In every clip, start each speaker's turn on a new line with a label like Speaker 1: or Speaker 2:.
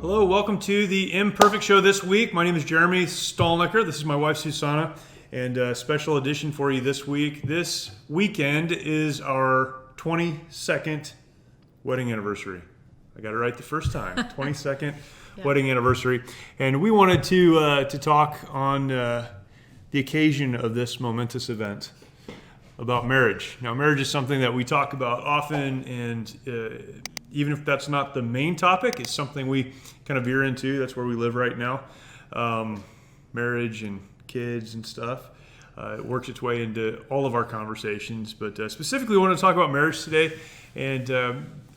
Speaker 1: Hello, welcome to the Imperfect Show this week. My name is Jeremy Stolnicker. This is my wife, Susanne, and a special edition for you this week. This weekend is our 22nd wedding anniversary. I got it right the first time. 22nd wedding anniversary. And we wanted to talk on the occasion of this momentous event about marriage. Now, marriage is something that we talk about often, and even if that's not the main topic, it's something we kind of veer into. That's where we live right now. Marriage and kids and stuff. It works its way into all of our conversations. But specifically, we want to talk about marriage today. And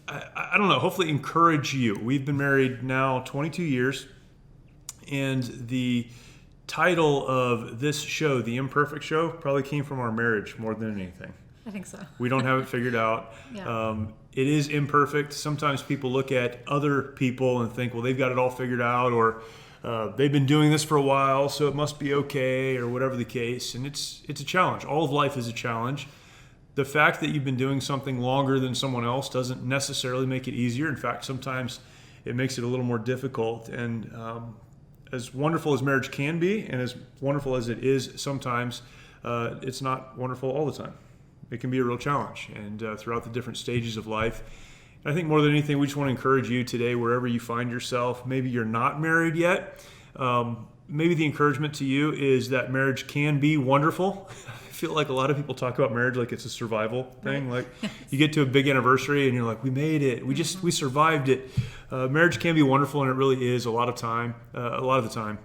Speaker 1: I don't know, hopefully encourage you. We've been married now 22 years. And the title of this show, The Imperfect Show, probably came from our marriage more than anything.
Speaker 2: I think so.
Speaker 1: We don't have it figured out. It is imperfect. Sometimes people look at other people and think, well, they've got it all figured out, or they've been doing this for a while, so it must be okay, or whatever the case. And it's a challenge. All of life is a challenge. The fact that you've been doing something longer than someone else doesn't necessarily make it easier. In fact, sometimes it makes it a little more difficult. And as wonderful as marriage can be, and as wonderful as it is sometimes, it's not wonderful all the time. It can be a real challenge, and throughout the different stages of life. And I think more than anything, we just want to encourage you today, wherever you find yourself. Maybe you're not married yet. Maybe the encouragement to you is that marriage can be wonderful. I feel like a lot of people talk about marriage like it's a survival thing. Like you get to a big anniversary and you're like, we made it. We survived it. Marriage can be wonderful, and it really is a lot of the time.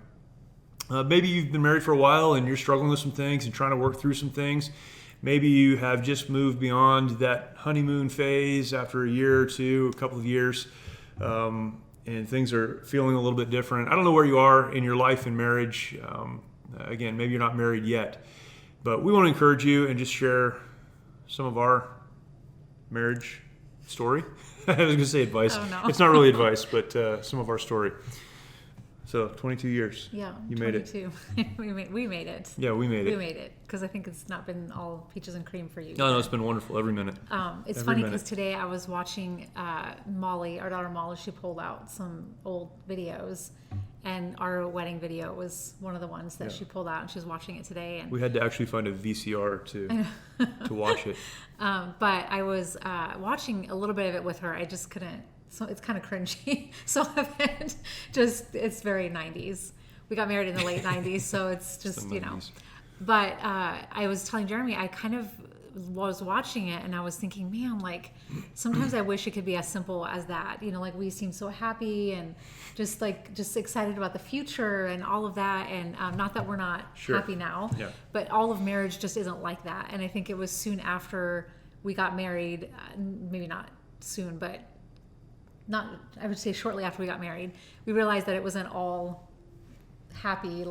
Speaker 1: Maybe you've been married for a while and you're struggling with some things and trying to work through some things. Maybe you have just moved beyond that honeymoon phase after a year or two, a couple of years, and things are feeling a little bit different. I don't know where you are in your life in marriage. Again, maybe you're not married yet, but we want to encourage you and just share some of our marriage story. I was going to say advice.
Speaker 2: Oh, no.
Speaker 1: It's not really advice, but some of our story. So 22 years.
Speaker 2: Yeah,
Speaker 1: you
Speaker 2: 22.
Speaker 1: made it.
Speaker 2: we made it.
Speaker 1: Yeah, we made it.
Speaker 2: We made it, because I think it's not been all peaches and cream for you.
Speaker 1: No, it's been wonderful every minute.
Speaker 2: It's funny because today I was watching Molly, our daughter Molly. She pulled out some old videos, and our wedding video was one of the ones that she pulled out, and she was watching it today. And
Speaker 1: we had to actually find a VCR to watch it.
Speaker 2: But I was watching a little bit of it with her. I just couldn't. So it's kind of cringy. So it's very 90s. We got married in the late 90s, so it's just, But I was telling Jeremy, I kind of was watching it and I was thinking, man, like sometimes I wish it could be as simple as that. Like we seem so happy and just excited about the future and all of that. And not that we're not happy now, but all of marriage just isn't like that. And I think it was soon after we got married, maybe not soon, but I would say shortly after we got married, we realized that it wasn't all happy,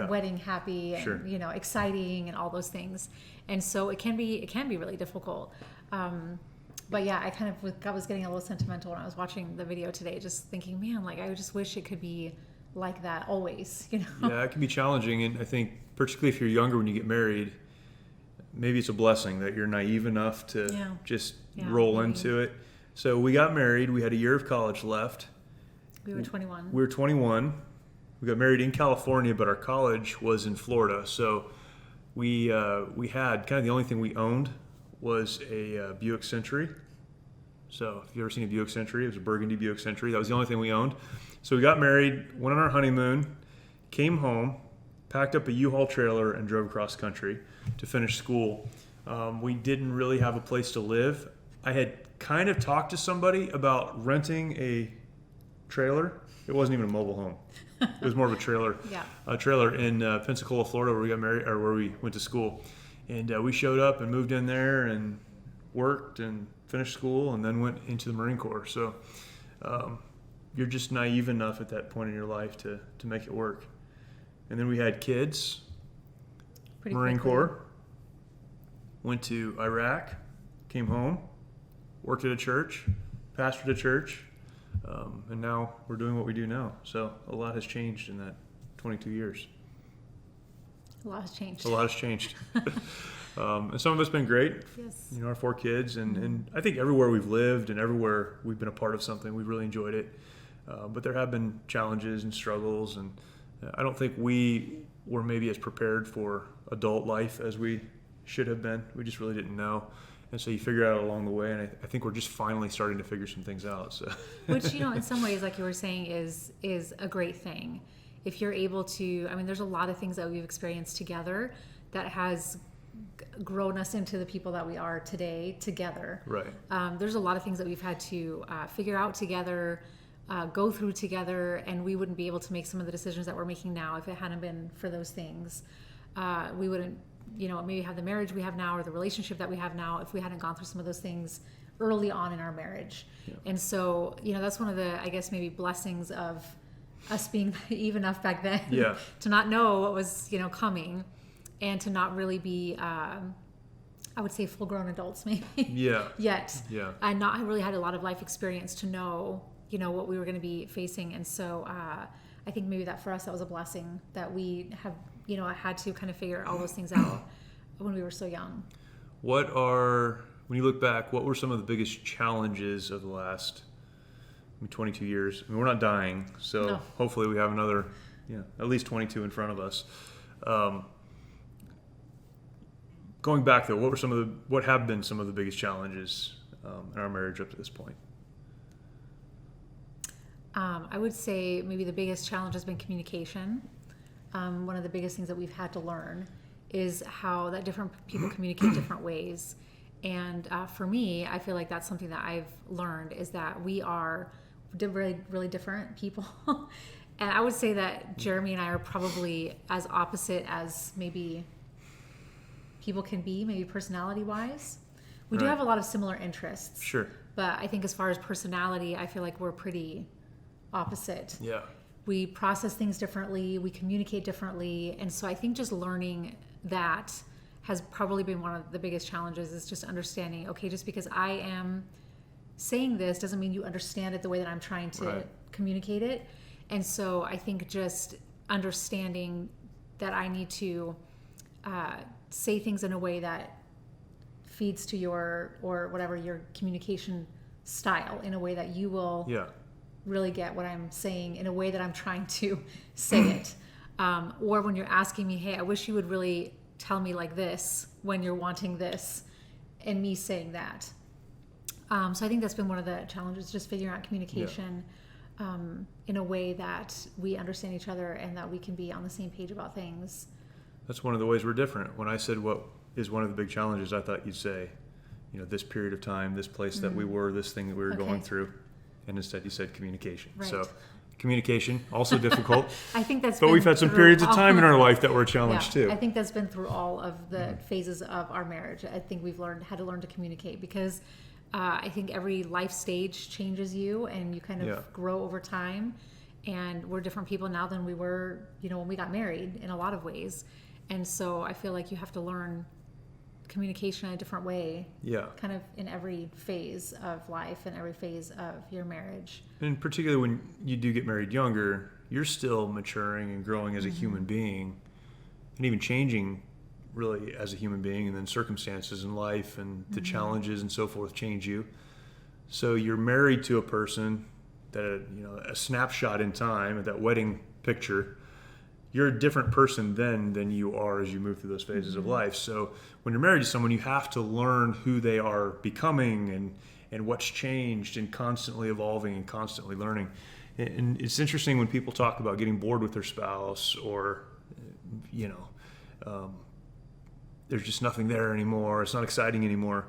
Speaker 2: wedding happy and exciting and all those things. And so it can be really difficult. But yeah, I was getting a little sentimental when I was watching the video today, just thinking, man, like I just wish it could be like that always,
Speaker 1: Yeah, it can be challenging, and I think particularly if you're younger when you get married, maybe it's a blessing that you're naive enough to roll into it. So we got married. We had a year of college left.
Speaker 2: We were 21.
Speaker 1: We got married in California, but our college was in Florida. So we had kind of the only thing we owned was a Buick Century. So if you've ever seen a Buick Century, it was a burgundy Buick Century. That was the only thing we owned. So we got married, went on our honeymoon, came home, packed up a U-Haul trailer, and drove across country to finish school. We didn't really have a place to live. I had kind of talked to somebody about renting a trailer. It wasn't even a mobile home. It was more of a trailer. A trailer in Pensacola, Florida, where we got married, or where we went to school. And we showed up and moved in there and worked and finished school and then went into the Marine Corps. So you're just naive enough at that point in your life to make it work. And then we had kids. Marine Corps. Went to Iraq. Came home. Worked at a church, pastored a church, and now we're doing what we do now. So a lot has changed in that 22 years.
Speaker 2: A lot has changed.
Speaker 1: A lot has changed. And some of it's been great.
Speaker 2: Yes.
Speaker 1: Our 4 kids, and I think everywhere we've lived and everywhere we've been a part of something, we've really enjoyed it. But there have been challenges and struggles, and I don't think we were maybe as prepared for adult life as we should have been. We just really didn't know. And so you figure out along the way, and I think we're just finally starting to figure some things out. So,
Speaker 2: which, in some ways, like you were saying, is a great thing. If you're able to, there's a lot of things that we've experienced together that has grown us into the people that we are today together.
Speaker 1: Right.
Speaker 2: There's a lot of things that we've had to figure out together, go through together, and we wouldn't be able to make some of the decisions that we're making now if it hadn't been for those things. We wouldn't, maybe have the marriage we have now or the relationship that we have now if we hadn't gone through some of those things early on in our marriage. Yeah. And so, that's one of the, I guess, maybe blessings of us being naive enough back then to not know what was, coming, and to not really be, I would say, full-grown adults maybe yet. Yeah. And not really had a lot of life experience to know, what we were going to be facing. And so I think maybe that for us, that was a blessing that we have, I had to kind of figure all those things out when we were so young.
Speaker 1: When you look back, what were some of the biggest challenges of the last 22 years? We're not dying, so hopefully we have another, at least 22 in front of us. Going back though, what have been some of the biggest challenges in our marriage up to this point?
Speaker 2: I would say maybe the biggest challenge has been communication. One of the biggest things that we've had to learn is how that different people communicate different ways. And for me, I feel like that's something that I've learned, is that we are really, really different people. And I would say that Jeremy and I are probably as opposite as maybe people can be, maybe personality-wise. We do have a lot of similar interests.
Speaker 1: Sure.
Speaker 2: But I think as far as personality, I feel like we're pretty opposite.
Speaker 1: Yeah.
Speaker 2: We process things differently, we communicate differently, and so I think just learning that has probably been one of the biggest challenges, is just understanding, okay, just because I am saying this doesn't mean you understand it the way that I'm trying to communicate it. And so I think just understanding that I need to say things in a way that feeds to your communication style, in a way that you will really get what I'm saying in a way that I'm trying to say it. Or when you're asking me, hey, I wish you would really tell me like this when you're wanting this, and me saying that. So I think that's been one of the challenges, just figuring out communication in a way that we understand each other and that we can be on the same page about things.
Speaker 1: That's one of the ways we're different. When I said what is one of the big challenges, I thought you'd say, this period of time, this place that we were, this thing that we were going through. And instead you said communication. Right. So communication, also difficult.
Speaker 2: I think that's.
Speaker 1: But we've had some periods of time in our life that were a challenge too.
Speaker 2: I think that's been through all of the phases of our marriage. I think we've had to learn to communicate, because I think every life stage changes you, and you kind of grow over time. And we're different people now than we were, when we got married, in a lot of ways. And so I feel like you have to learn communication in a different way, kind of in every phase of life and every phase of your marriage. And
Speaker 1: particularly when you do get married younger, you're still maturing and growing as a human being, and even changing really as a human being, and then circumstances in life and the challenges and so forth change you. So you're married to a person that, a snapshot in time at that wedding picture, you're a different person then than you are as you move through those phases of life. So when you're married to someone, you have to learn who they are becoming and what's changed, and constantly evolving and constantly learning. And it's interesting when people talk about getting bored with their spouse, or, there's just nothing there anymore, it's not exciting anymore.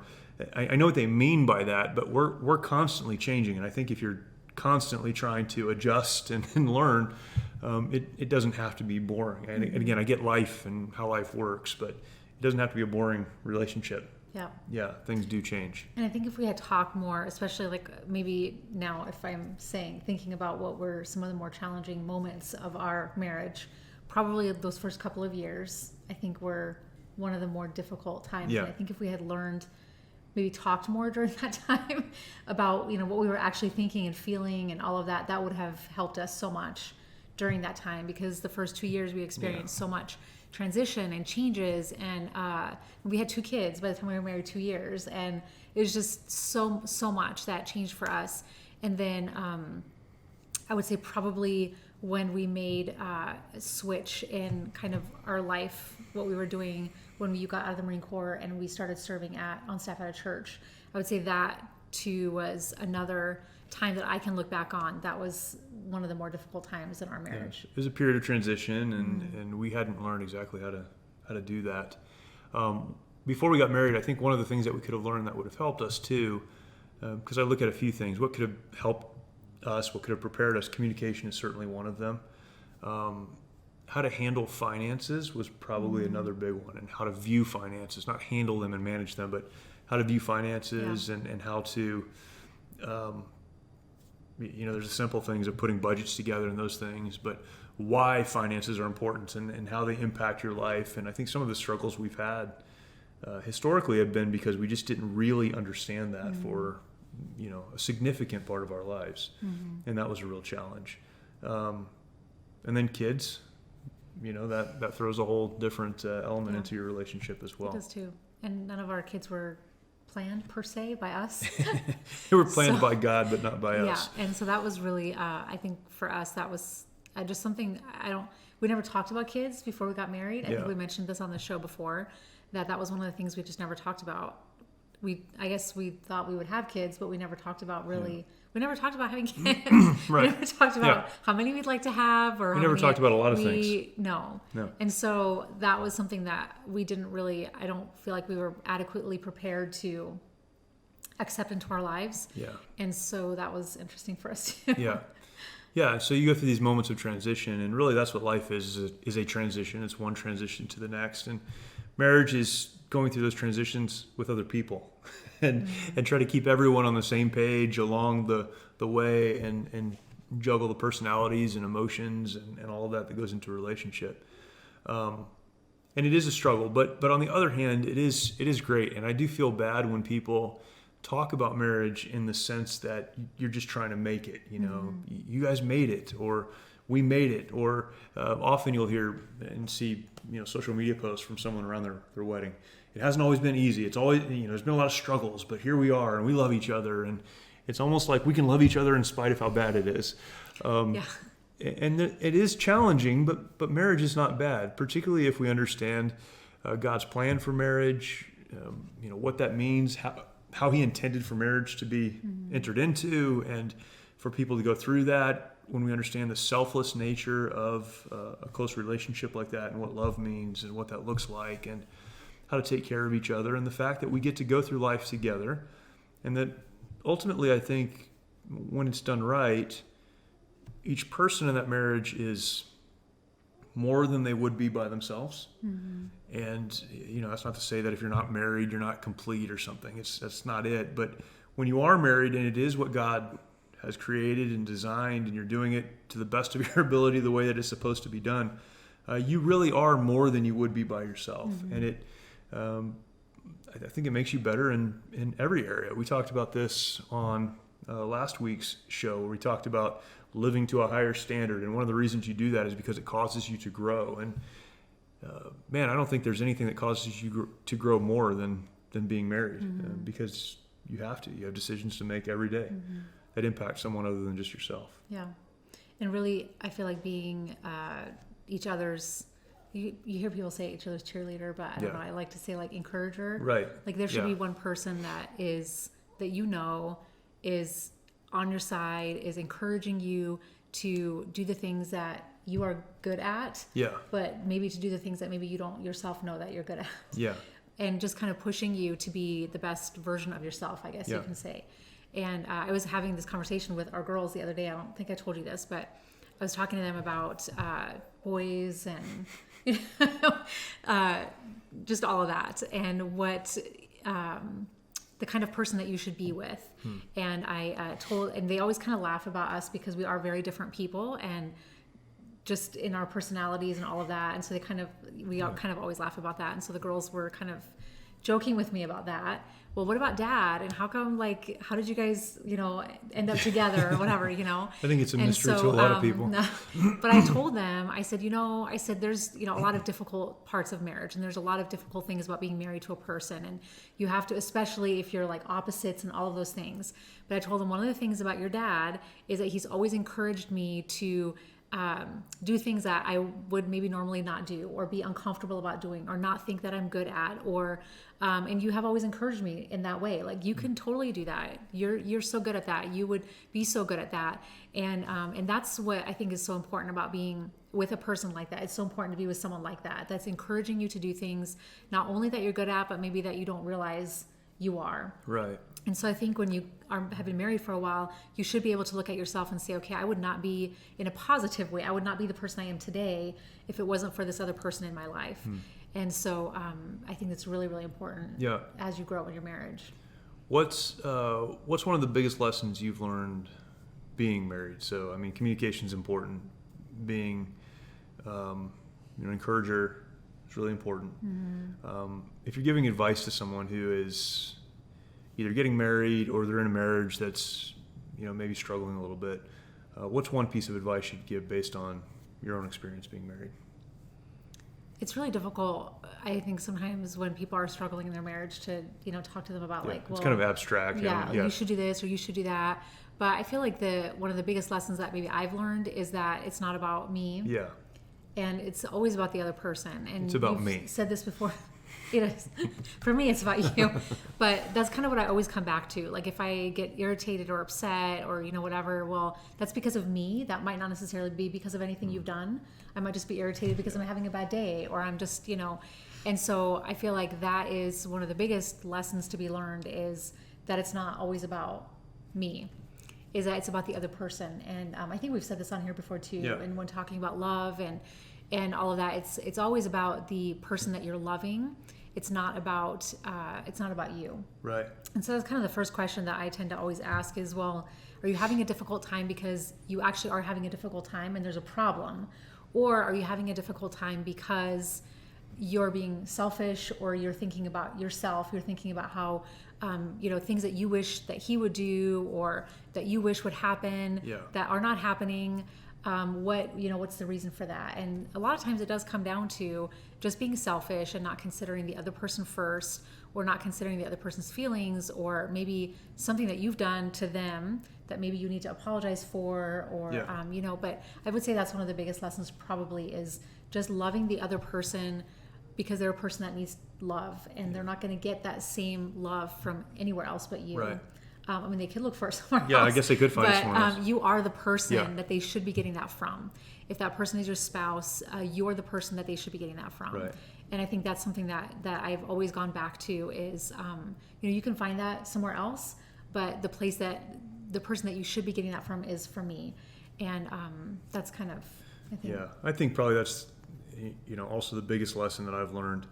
Speaker 1: I know what they mean by that, but we're constantly changing. And I think if you're constantly trying to adjust and learn, it doesn't have to be boring. And again, I get life and how life works, but it doesn't have to be a boring relationship. Yeah, things do change.
Speaker 2: And I think if we had talked more, especially like maybe now, if I'm thinking about what were some of the more challenging moments of our marriage, probably those first couple of years, I think were one of the more difficult times. And I think if we had learned, maybe talked more during that time about, what we were actually thinking and feeling and all of that, that would have helped us so much during that time, because the first 2 years we experienced so much transition and changes. And we had 2 kids by the time we were married, 2 years. And it was just so much that changed for us. And then I would say probably when we made a switch in kind of our life, what we were doing when we got out of the Marine Corps and we started serving on staff at a church, I would say that too was another time that I can look back on. That was one of the more difficult times in our marriage.
Speaker 1: Yeah, it was a period of transition, and we hadn't learned exactly how to do that. Before we got married, I think one of the things that we could have learned that would have helped us too, because I look at a few things. What could have helped us? What could have prepared us? Communication is certainly one of them. How to handle finances was probably another big one, and how to view finances, not handle them and manage them, but how to view finances and how to, there's the simple things of putting budgets together and those things, but why finances are important and how they impact your life. And I think some of the struggles we've had historically have been because we just didn't really understand that for, a significant part of our lives. And that was a real challenge. And then kids, that throws a whole different element into your relationship as well.
Speaker 2: It does too. And none of our kids were planned per se by us.
Speaker 1: They were planned by God, but not by us.
Speaker 2: Yeah, and so that was really, I think for us, that was just something we never talked about kids before we got married. I think we mentioned this on the show before, that was one of the things we just never talked about. I guess we thought we would have kids, but we never talked about we never talked about having kids.
Speaker 1: Right.
Speaker 2: We never talked about how many we'd like to have, or
Speaker 1: we never talked about a lot of things.
Speaker 2: No. And so that was something that we didn't really, I don't feel like we were adequately prepared to accept into our lives.
Speaker 1: Yeah.
Speaker 2: And so that was interesting for us too.
Speaker 1: Yeah. Yeah. So you go through these moments of transition, and really that's what life is a transition. It's one transition to the next. And marriage is going through those transitions with other people and try to keep everyone on the same page along the way and juggle the personalities and emotions and all of that goes into a relationship. And it is a struggle, but on the other hand, it is great. And I do feel bad when people talk about marriage in the sense that you're just trying to make it, you guys made it, or we made it, or often you'll hear and see, social media posts from someone around their wedding. It hasn't always been easy. It's always, there's been a lot of struggles, but here we are and we love each other. And it's almost like we can love each other in spite of how bad it is. And it is challenging, but marriage is not bad, particularly if we understand God's plan for marriage, what that means, how he intended for marriage to be entered into, and for people to go through that. When we understand the selfless nature of a close relationship like that, and what love means and what that looks like, and how to take care of each other, and the fact that we get to go through life together, and that ultimately I think when it's done right, each person in that marriage is more than they would be by themselves. And that's not to say that if you're not married you're not complete or something. That's not it. But when you are married and it is what God has created and designed, and you're doing it to the best of your ability the way that it's supposed to be done, you really are more than you would be by yourself. And I think it makes you better in every area. We talked about this on last week's show, where we talked about living to a higher standard, and one of the reasons you do that is because it causes you to grow. And I don't think there's anything that causes you to grow more than being married, because you have decisions to make every day that impact someone other than just yourself.
Speaker 2: Yeah. And really, I feel like being each other's, you hear people say each other's cheerleader, but I don't know, I like to say like encourager.
Speaker 1: Right.
Speaker 2: Like there should be one person that is on your side, is encouraging you to do the things that you are good at. Yeah. But maybe to do the things that maybe you don't yourself know that you're good at. Yeah. And just kind of pushing you to be the best version of yourself, I guess you can say. And I was having this conversation with our girls the other day. I don't think I told you this, but I was talking to them about boys and just all of that, and what the kind of person that you should be with. And I and they always kind of laugh about us because we are very different people, and just in our personalities and all of that. And so we kind of always laugh about that. And so the girls were kind of joking with me about that. Well, what about dad? And how come, like, how did you guys, end up together or whatever,
Speaker 1: I think it's a mystery to a lot of people.
Speaker 2: No, but I told them, I said, there's, a lot of difficult parts of marriage, and there's a lot of difficult things about being married to a person. And you have to, especially if you're like opposites and all of those things. But I told them one of the things about your dad is that he's always encouraged me to do things that I would maybe normally not do, or be uncomfortable about doing, or not think that I'm good at, or and you have always encouraged me in that way. Like, you can totally do that. You're so good at that. You would be so good at that. And that's what I think is so important about being with a person like that. It's so important to be with someone like that, that's encouraging you to do things not only that you're good at, but maybe that you don't realize you are.
Speaker 1: Right.
Speaker 2: And so I think when you have been married for a while, you should be able to look at yourself and say, okay, I would not be, in a positive way, I would not be the person I am today if it wasn't for this other person in my life. And so I think that's really, really important as you grow in your marriage. What's
Speaker 1: one of the biggest lessons you've learned being married? So, I mean, communication is important. Being an encourager is really important. If you're giving advice to someone who is either getting married or they're in a marriage that's, maybe struggling a little bit, what's one piece of advice you'd give based on your own experience being married?
Speaker 2: It's really difficult, I think, sometimes when people are struggling in their marriage to, talk to them about
Speaker 1: it's kind of abstract.
Speaker 2: You should do this or you should do that. But I feel like one of the biggest lessons that maybe I've learned is that it's not about me.
Speaker 1: Yeah.
Speaker 2: And it's always about the other person. And
Speaker 1: it's about
Speaker 2: you've
Speaker 1: me.
Speaker 2: Said this before. It is. For me, it's about you. But that's kind of what I always come back to. Like, if I get irritated or upset or, whatever, well, that's because of me. That might not necessarily be because of anything you've done. I might just be irritated because I'm having a bad day, or I'm just, And so I feel like that is one of the biggest lessons to be learned, is that it's not always about me. Is that it's about the other person. And I think we've said this on here before too. Yeah. And when talking about love and all of that, it's always about the person that you're loving. It's not about you.
Speaker 1: Right.
Speaker 2: And so that's kind of the first question that I tend to always ask is, well, are you having a difficult time because you actually are having a difficult time and there's a problem? Or are you having a difficult time because you're being selfish, or you're thinking about yourself, you're thinking about how, things that you wish that he would do, or that you wish would happen that are not happening. What's the reason for that? And a lot of times it does come down to just being selfish and not considering the other person first, or not considering the other person's feelings, or maybe something that you've done to them that maybe you need to apologize for, or, but I would say that's one of the biggest lessons probably, is just loving the other person because they're a person that needs love, and they're not going to get that same love from anywhere else but you.
Speaker 1: Right.
Speaker 2: They could look for it somewhere else.
Speaker 1: Yeah, I guess they could find it somewhere else.
Speaker 2: You are the person that they should be getting that from. If that person is your spouse, you're the person that they should be getting that from.
Speaker 1: Right.
Speaker 2: And I think that's something that I've always gone back to is, you can find that somewhere else, but the person that you should be getting that from is from me. And that's kind of, I think.
Speaker 1: Yeah, I think probably that's, also the biggest lesson that I've learned,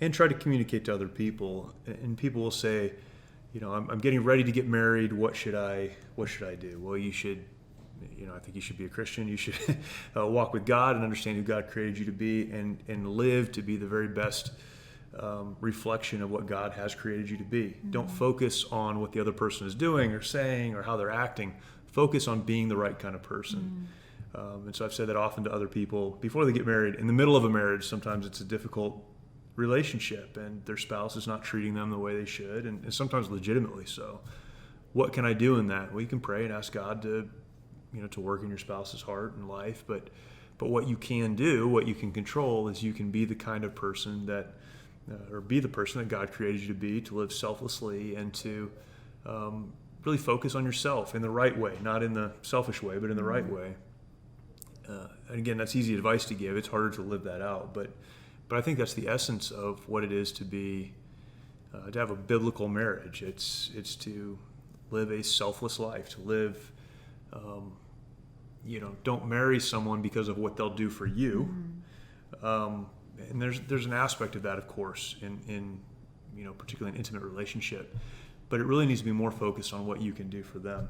Speaker 1: and try to communicate to other people. And people will say, I'm getting ready to get married. What should I do? Well, you should, I think you should be a Christian. You should walk with God and understand who God created you to be, and live to be the very best reflection of what God has created you to be. Mm-hmm. Don't focus on what the other person is doing or saying or how they're acting. Focus on being the right kind of person. Mm-hmm. And so I've said that often to other people before they get married. In the middle of a marriage, sometimes it's a difficult relationship, and their spouse is not treating them the way they should, and sometimes legitimately so. What can I do in that? Well, you can pray and ask God to work in your spouse's heart and life, but what you can do, what you can control, is you can be the kind of person that, or be the person that God created you to be, to live selflessly and to really focus on yourself in the right way, not in the selfish way, but in the right way. And again, that's easy advice to give. It's harder to live that out, but I think that's the essence of what it is to be, to have a biblical marriage. It's to live a selfless life, to live, don't marry someone because of what they'll do for you. Mm-hmm. And there's an aspect of that, of course, in particularly an intimate relationship, but it really needs to be more focused on what you can do for them.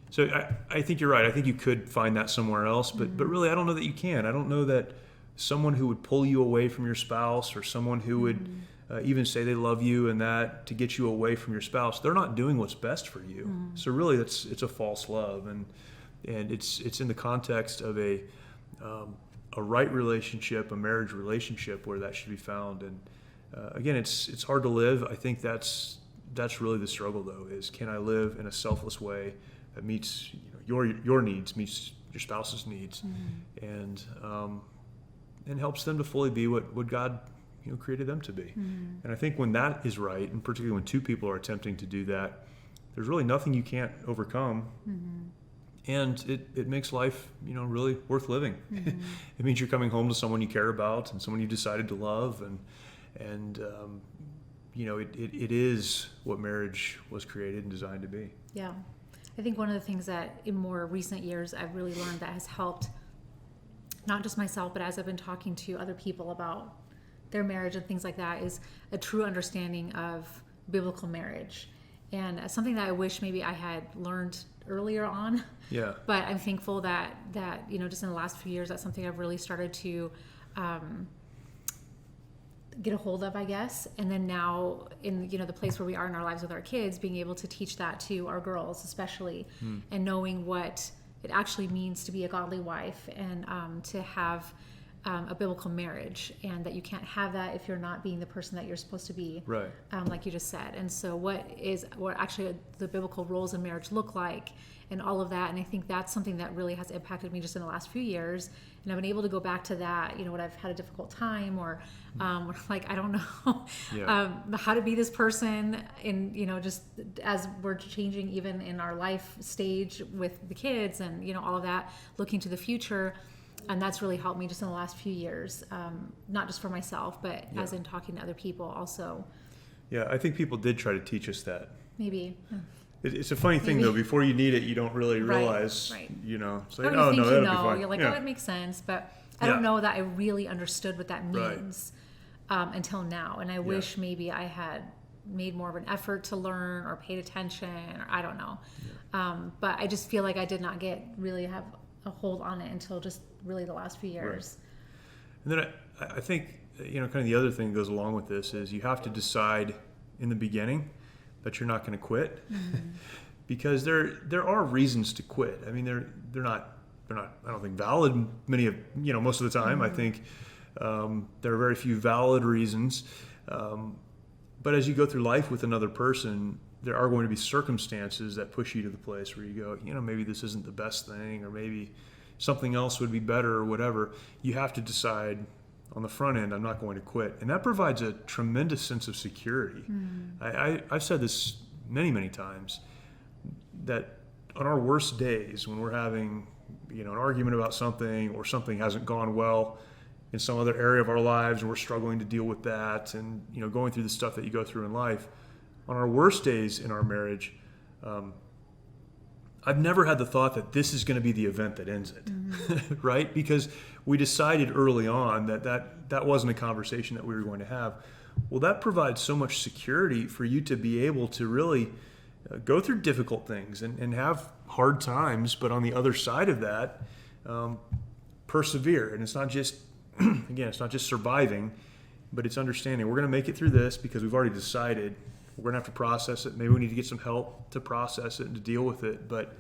Speaker 1: So I think you're right. I think you could find that somewhere else, but really I don't know that you can. I don't know that someone who would pull you away from your spouse, or someone who would even say they love you and that to get you away from your spouse, they're not doing what's best for you. So really, it's a false love, and it's in the context of a right relationship, a marriage relationship, where that should be found. And again, it's hard to live. I think that's really the struggle, though, is can I live in a selfless way that meets your needs, meets your spouse's needs, and helps them to fully be what God created them to be. And I think when that is right, and particularly when two people are attempting to do that, there's really nothing you can't overcome. And it makes life really worth living. It means you're coming home to someone you care about and someone you decided to love, and it is what marriage was created and designed to be.
Speaker 2: Yeah. I think one of the things that in more recent years I've really learned that has helped not just myself, but as I've been talking to other people about their marriage and things like that, is a true understanding of biblical marriage. And something that I wish maybe I had learned earlier on.
Speaker 1: Yeah.
Speaker 2: But I'm thankful that just in the last few years, that's something I've really started to get a hold of, I guess. And then now in the place where we are in our lives with our kids, being able to teach that to our girls especially, and knowing what it actually means to be a godly wife, and to have a biblical marriage, and that you can't have that if you're not being the person that you're supposed to be,
Speaker 1: right?
Speaker 2: Like you just said. And so what actually the biblical roles in marriage look like, and all of that. And I think that's something that really has impacted me just in the last few years. And I've been able to go back to that, when I've had a difficult time, or like, I don't know, how to be this person in, just as we're changing even in our life stage with the kids, and, all of that, looking to the future. And that's really helped me just in the last few years, not just for myself, but as in talking to other people also.
Speaker 1: Yeah, I think people did try to teach us that.
Speaker 2: Maybe.
Speaker 1: It's a funny thing, though. Before you need it, you don't really realize,
Speaker 2: right.
Speaker 1: It's like,
Speaker 2: you think
Speaker 1: that'll be fine.
Speaker 2: You're like, it makes sense. But I don't know that I really understood what that means until now. And I wish maybe I had made more of an effort to learn or paid attention, or I don't know. But I just feel like I did not really have a hold on it until just really the last few years.
Speaker 1: Right. And then I think, kind of the other thing that goes along with this is you have to decide in the beginning that you're not going to quit, because there are reasons to quit. I mean, they're not I don't think valid most of the time. I think there are very few valid reasons. But as you go through life with another person, there are going to be circumstances that push you to the place where you go, maybe this isn't the best thing, or maybe something else would be better, or whatever. You have to decide on the front end, I'm not going to quit. And that provides a tremendous sense of security. I've said this many, many times, that on our worst days, when we're having an argument about something, or something hasn't gone well in some other area of our lives, and we're struggling to deal with that, and going through the stuff that you go through in life, on our worst days in our marriage, I've never had the thought that this is going to be the event that ends it, right? Because we decided early on that wasn't a conversation that we were going to have. Well, that provides so much security for you to be able to really go through difficult things and have hard times, but on the other side of that, persevere. And it's not just, it's not just surviving, but it's understanding we're going to make it through this because we've already decided. We're going to have to process it. Maybe we need to get some help to process it and to deal with it. But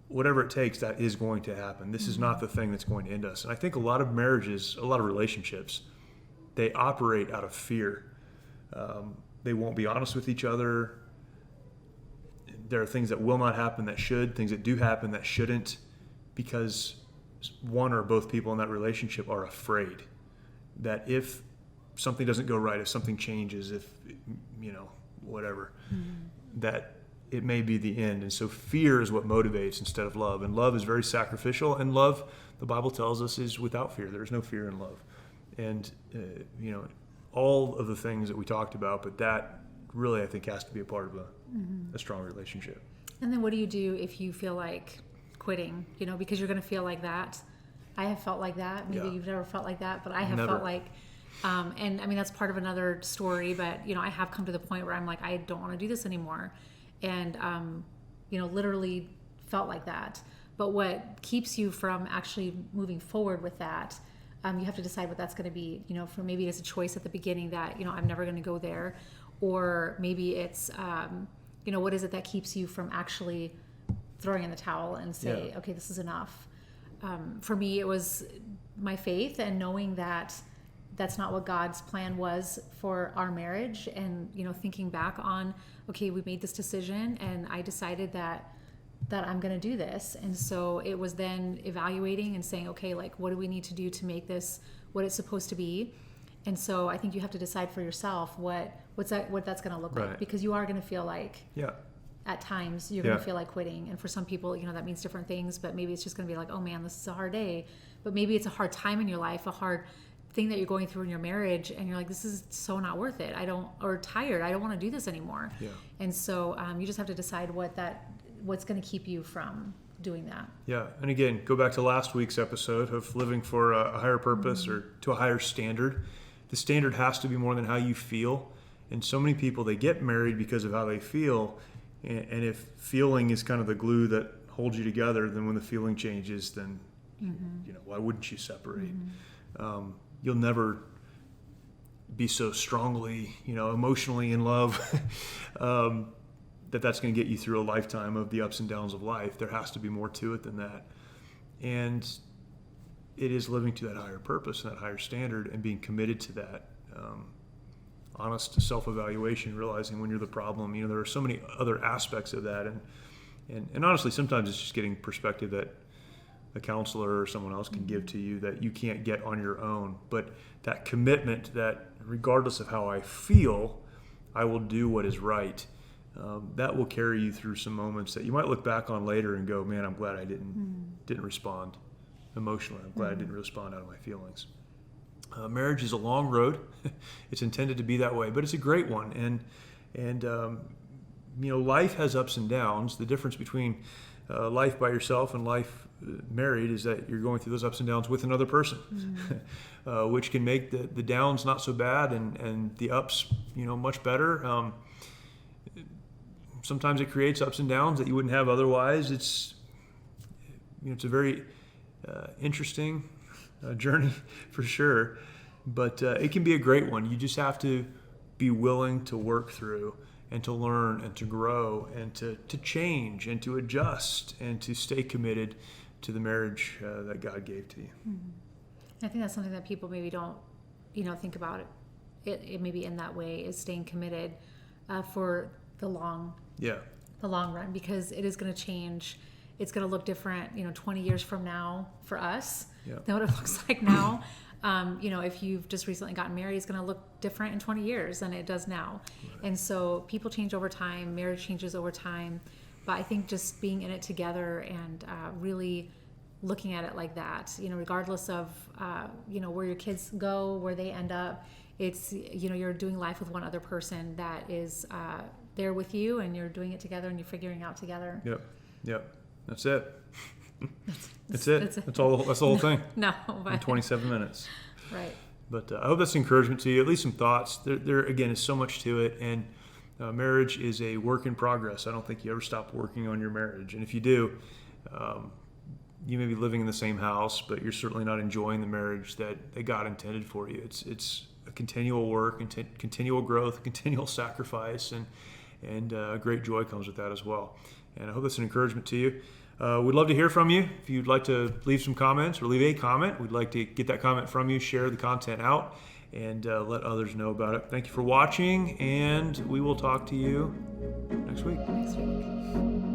Speaker 1: whatever it takes, that is going to happen. This is not the thing that's going to end us. And I think a lot of marriages, a lot of relationships, they operate out of fear. They won't be honest with each other. There are things that will not happen that should, things that do happen that shouldn't, because one or both people in that relationship are afraid that if something doesn't go right, if something changes, if whatever, that it may be the end. And so fear is what motivates instead of love. And love is very sacrificial. And love, the Bible tells us, is without fear. There is no fear in love. And all of the things that we talked about, but that really, I think, has to be a part of a strong relationship.
Speaker 2: And then what do you do if you feel like quitting? Because you're going to feel like that. I have felt like that. Maybe you've never felt like that, but I have felt like. And I mean, that's part of another story, but, I have come to the point where I'm like, I don't want to do this anymore. And, literally felt like that. But what keeps you from actually moving forward with that you have to decide what that's going to be. For maybe it's a choice at the beginning that, I'm never going to go there. Or maybe it's, what is it that keeps you from actually throwing in the towel and say, okay, this is enough. For me, it was my faith and knowing that that's not what God's plan was for our marriage. And, thinking back on, okay, we made this decision and I decided that I'm going to do this. And so it was then evaluating and saying, okay, like, what do we need to do to make this what it's supposed to be? And so I think you have to decide for yourself what that's going to look like, because you are going to feel like, at times you're going to feel like quitting. And for some people, that means different things, but maybe it's just going to be like, oh man, this is a hard day. But maybe it's a hard time in your life, a hard thing that you're going through in your marriage, and you're like, this is so not worth it. Or tired. I don't want to do this anymore. Yeah. And so you just have to decide what's going to keep you from doing that. Yeah.
Speaker 1: And again, go back to last week's episode of living for a higher purpose or to a higher standard. The standard has to be more than how you feel. And so many people, they get married because of how they feel. And if feeling is kind of the glue that holds you together, then when the feeling changes, then, why wouldn't you separate? You'll never be so strongly, emotionally in love that's going to get you through a lifetime of the ups and downs of life. There has to be more to it than that. And it is living to that higher purpose and that higher standard and being committed to that. Honest self-evaluation, realizing when you're the problem. There are so many other aspects of that. And honestly, sometimes it's just getting perspective that a counselor or someone else can give to you that you can't get on your own. But that commitment that regardless of how I feel, I will do what is right. That will carry you through some moments that you might look back on later and go, man, I'm glad I didn't respond emotionally. I'm glad I didn't respond out of my feelings. Marriage is a long road. It's intended to be that way, but it's a great one. And life has ups and downs. The difference between life by yourself and life married is that you're going through those ups and downs with another person, which can make the downs not so bad and the ups, much better. Sometimes it creates ups and downs that you wouldn't have otherwise. It's a very interesting journey for sure, but it can be a great one. You just have to be willing to work through and to learn and to grow and to change and to adjust and to stay committed to the marriage that God gave to you.
Speaker 2: I think that's something that people maybe don't, think about it maybe in that way, is staying committed for the long run, because it is going to change. It's going to look different, 20 years from now for us than what it looks like now. If you've just recently gotten married, it's going to look different in 20 years than it does now. Right. And so people change over time, marriage changes over time. But I think just being in it together and really looking at it like that, regardless of, where your kids go, where they end up, it's, you're doing life with one other person that is there with you, and you're doing it together and you're figuring out together.
Speaker 1: Yep. That's it. That's it. That's all. That's the whole thing.
Speaker 2: No,
Speaker 1: in 27 minutes.
Speaker 2: Right.
Speaker 1: But I hope that's encouragement to you. At least some thoughts. There again is so much to it, and marriage is a work in progress. I don't think you ever stop working on your marriage, and if you do, you may be living in the same house, but you're certainly not enjoying the marriage that God intended for you. It's a continual work, and continual growth, continual sacrifice, and great joy comes with that as well. And I hope that's an encouragement to you. We'd love to hear from you. If you'd like to leave some comments or leave a comment, we'd like to get that comment from you, share the content out, and let others know about it. Thank you for watching, and we will talk to you next week.